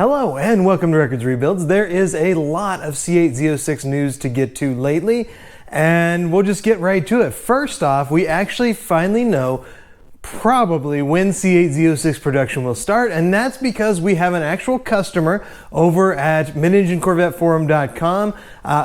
Hello and welcome to Records Rebuilds. There is a lot of C8 Z06 news to get to lately, and we'll just get right to it. First off, we actually finally know probably when C8 Z06 production will start, and that's because we have an actual customer over at mid-enginecorvetteforum.com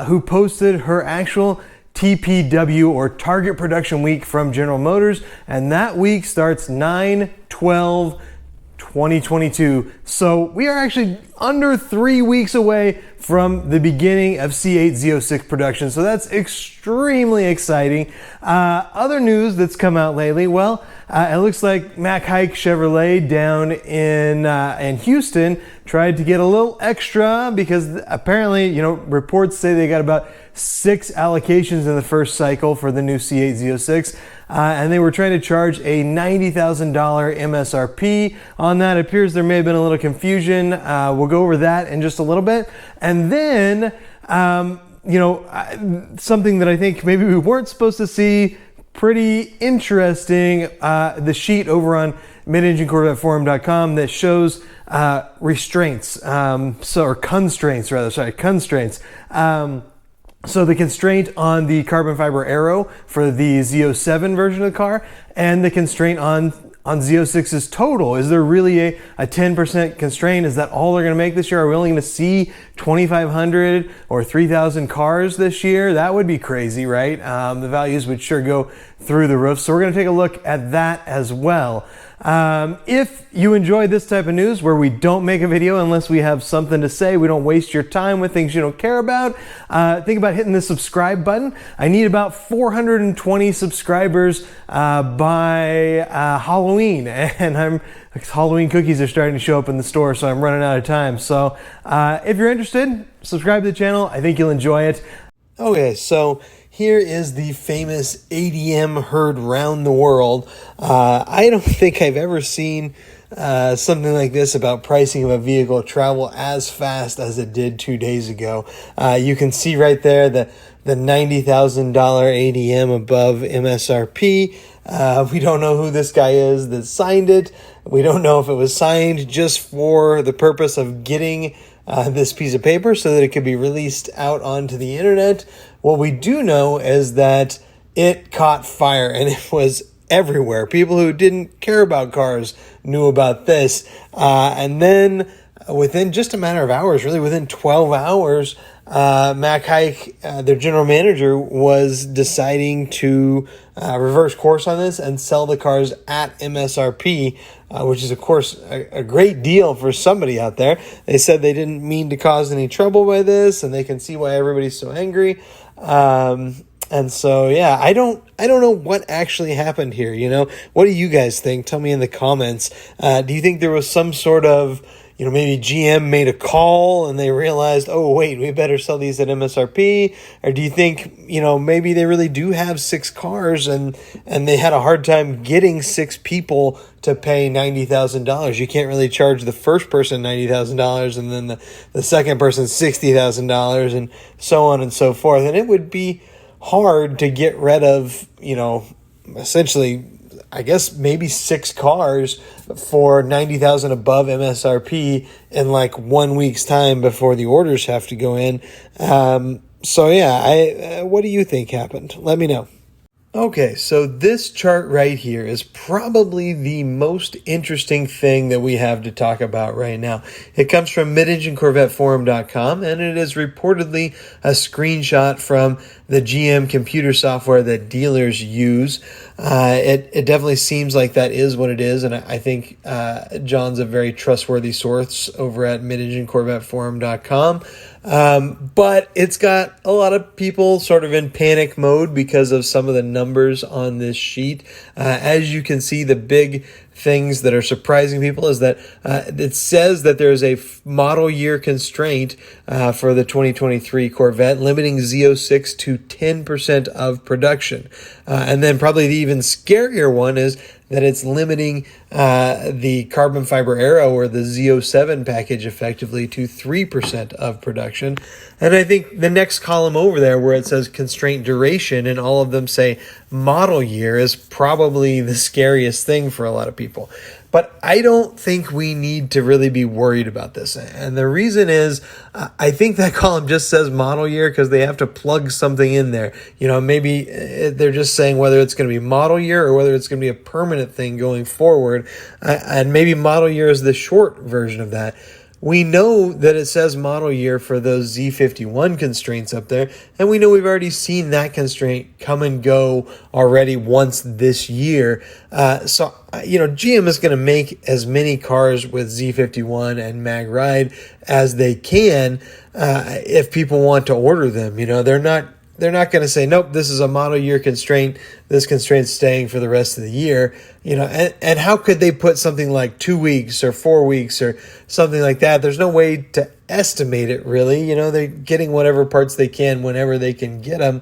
who posted her actual TPW or Target Production Week from General Motors, and that week starts 9/12/2022. So we are actually under 3 weeks away from the beginning of C8 Z06 production. So that's extremely exciting. Other news that's come out lately, well, it looks like Mac Haik Chevrolet down in Houston tried to get a little extra because apparently, reports say they got about 6 allocations in the first cycle for the new C8 Z06. And they were trying to charge a $90,000 MSRP on that. It appears there may have been a little confusion. We'll go over that in just a little bit. And then, something that I think maybe we weren't supposed to see, pretty interesting, the sheet over on mid-enginecorvetteforum.com that shows constraints. So the constraint on the carbon fiber aero for the Z07 version of the car, and the constraint on Z06's total. Is there really a 10% constraint? Is that all they're going to make this year? Are we only going to see 2,500 or 3,000 cars this year? That would be crazy, right? The values would sure go through the roof. So we're going to take a look at that as well. If you enjoy this type of news where we don't make a video unless we have something to say, we don't waste your time with things you don't care about, think about hitting the subscribe button. I need about 420 subscribers by Halloween, and Halloween cookies are starting to show up in the store, so I'm running out of time. So if you're interested, subscribe to the channel. I think you'll enjoy it. Okay, so here is the famous ADM heard round the world. I don't think I've ever seen something like this about pricing of a vehicle travel as fast as it did 2 days ago. You can see right there the $90,000 ADM above MSRP. We don't know who this guy is that signed it. We don't know if it was signed just for the purpose of getting this piece of paper so that it could be released out onto the internet. What we do know is that it caught fire and it was everywhere. People who didn't care about cars knew about this. And then within just a matter of hours, really within 12 hours, Mac Haik, their general manager, was deciding to reverse course on this and sell the cars at MSRP, which is, of course, a great deal for somebody out there. They said they didn't mean to cause any trouble by this, and they can see why everybody's so angry. And so, yeah, I don't know what actually happened here. What do you guys think? Tell me in the comments. Do you think there was some sort of, maybe GM made a call and they realized, oh, wait, we better sell these at MSRP? Or do you think, maybe they really do have 6 cars and they had a hard time getting 6 people to pay $90,000? You can't really charge the first person $90,000 and then the second person $60,000 and so on and so forth. And it would be hard to get rid of, essentially, I guess maybe 6 cars for $90,000 above MSRP in like 1 week's time before the orders have to go in. So yeah, what do you think happened? Let me know. Okay, so this chart right here is probably the most interesting thing that we have to talk about right now. It comes from mid-enginecorvetteforum.com, and it is reportedly a screenshot from the GM computer software that dealers use. It definitely seems like that is what it is, and I think John's a very trustworthy source over at mid-enginecorvetteforum.com. But it's got a lot of people sort of in panic mode because of some of the numbers on this sheet. As you can see, the big things that are surprising people is that it says that there's a model year constraint for the 2023 Corvette, limiting Z06 to 10% of production. And then probably the even scarier one is that it's limiting the carbon fiber aero or the Z07 package effectively to 3% of production. And I think the next column over there where it says constraint duration and all of them say model year is probably the scariest thing for a lot of people. but I don't think we need to really be worried about this. And the reason is, I think that column just says model year because they have to plug something in there. You know, maybe they're just saying whether it's going to be model year or whether it's going to be a permanent thing going forward. And maybe model year is the short version of that. We know that it says model year for those Z51 constraints up there, and we know we've already seen that constraint come and go already once this year. So, you know, GM is going to make as many cars with Z51 and Mag Ride as they can if people want to order them. You know, they're not going to say, nope, this is a model year constraint. This constraint's staying for the rest of the year. You know, and how could they put something like 2 weeks or 4 weeks or something like that? There's no way to estimate it really. You know, they're getting whatever parts they can whenever they can get them.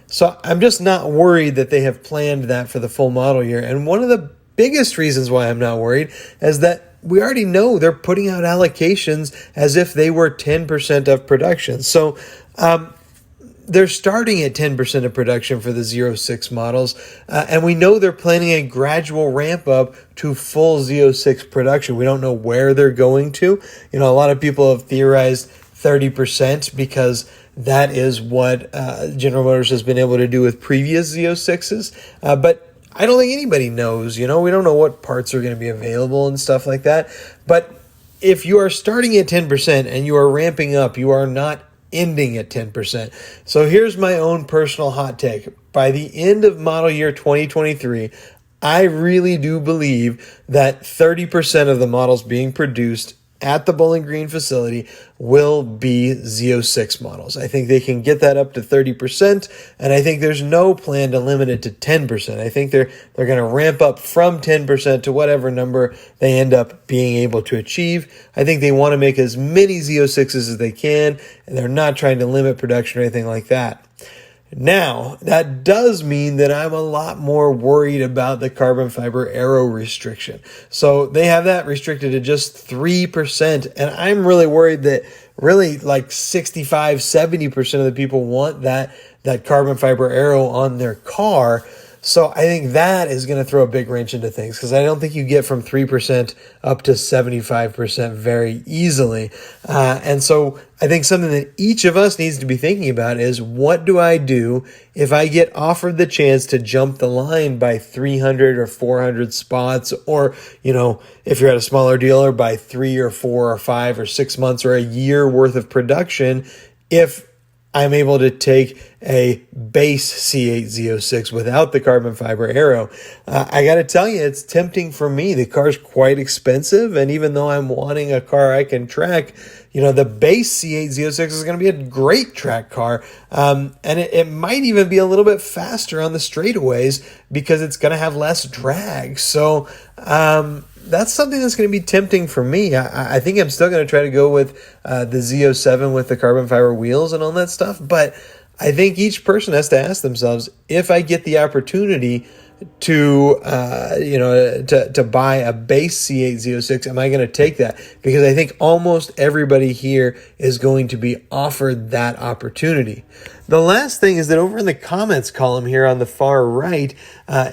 So I'm just not worried that they have planned that for the full model year. And one of the biggest reasons why I'm not worried is that we already know they're putting out allocations as if they were 10% of production. So, they're starting at 10% of production for the 06 models, and we know they're planning a gradual ramp up to full Z06 production. We don't know where they're going to. You know, a lot of people have theorized 30% because that is what General Motors has been able to do with previous Z06s, but I don't think anybody knows. You know, we don't know what parts are going to be available and stuff like that, but if you are starting at 10% and you are ramping up, you are not ending at 10%. So here's my own personal hot take. By the end of model year 2023, I really do believe that 30% of the models being produced at the Bowling Green facility will be Z06 models. I think they can get that up to 30%, and I think there's no plan to limit it to 10%. I think they're going to ramp up from 10% to whatever number they end up being able to achieve. I think they want to make as many Z06s as they can, and they're not trying to limit production or anything like that. Now, that does mean that I'm a lot more worried about the carbon fiber aero restriction. So they have that restricted to just 3%. And I'm really worried that really like 65, 70% of the people want that carbon fiber aero on their car. So I think that is going to throw a big wrench into things because I don't think you get from 3% up to 75% very easily. And so I think something that each of us needs to be thinking about is, what do I do if I get offered the chance to jump the line by 300 or 400 spots, or, you know, if you're at a smaller dealer, by 3 or 4 or 5 or 6 months or a year worth of production, if I'm able to take a base C8 Z06 without the carbon fiber aero. I got to tell you, it's tempting for me. The car's quite expensive, and even though I'm wanting a car I can track, you know, the base C8 Z06 is going to be a great track car, and it might even be a little bit faster on the straightaways because it's going to have less drag. So that's something that's going to be tempting for me. I think I'm still going to try to go with the Z07 with the carbon fiber wheels and all that stuff, but I think each person has to ask themselves, if I get the opportunity to buy a base C8 Z06, am I going to take that? Because I think almost everybody here is going to be offered that opportunity. The last thing is that over in the comments column here on the far right,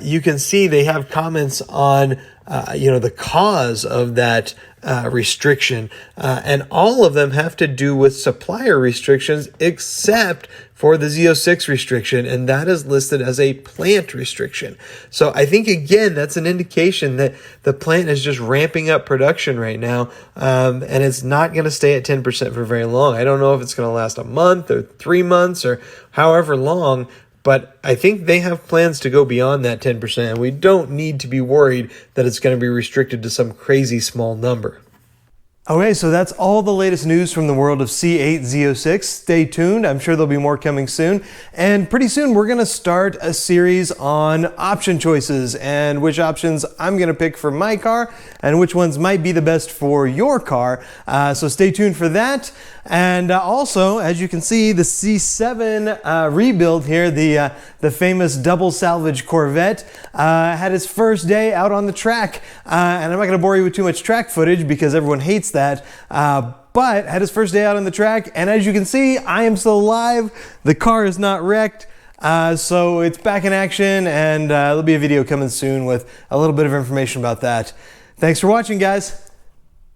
you can see they have comments on the cause of that restriction, and all of them have to do with supplier restrictions except for the Z06 restriction, and that is listed as a plant restriction. So I think, again, that's an indication that the plant is just ramping up production right now, and it's not going to stay at 10% for very long. I don't know if it's going to last a month or 3 months or however long, but I think they have plans to go beyond that 10%, and we don't need to be worried that it's going to be restricted to some crazy small number. Okay, so that's all the latest news from the world of C8 Z06. Stay tuned. I'm sure there'll be more coming soon. And pretty soon we're going to start a series on option choices and which options I'm going to pick for my car and which ones might be the best for your car. So stay tuned for that. And also, as you can see, the C7 rebuild here, the famous double salvage Corvette, had its first day out on the track. And I'm not going to bore you with too much track footage because everyone hates that. But had his first day out on the track. And as you can see, I am still alive. The car is not wrecked. So it's back in action, and there'll be a video coming soon with a little bit of information about that. Thanks for watching, guys.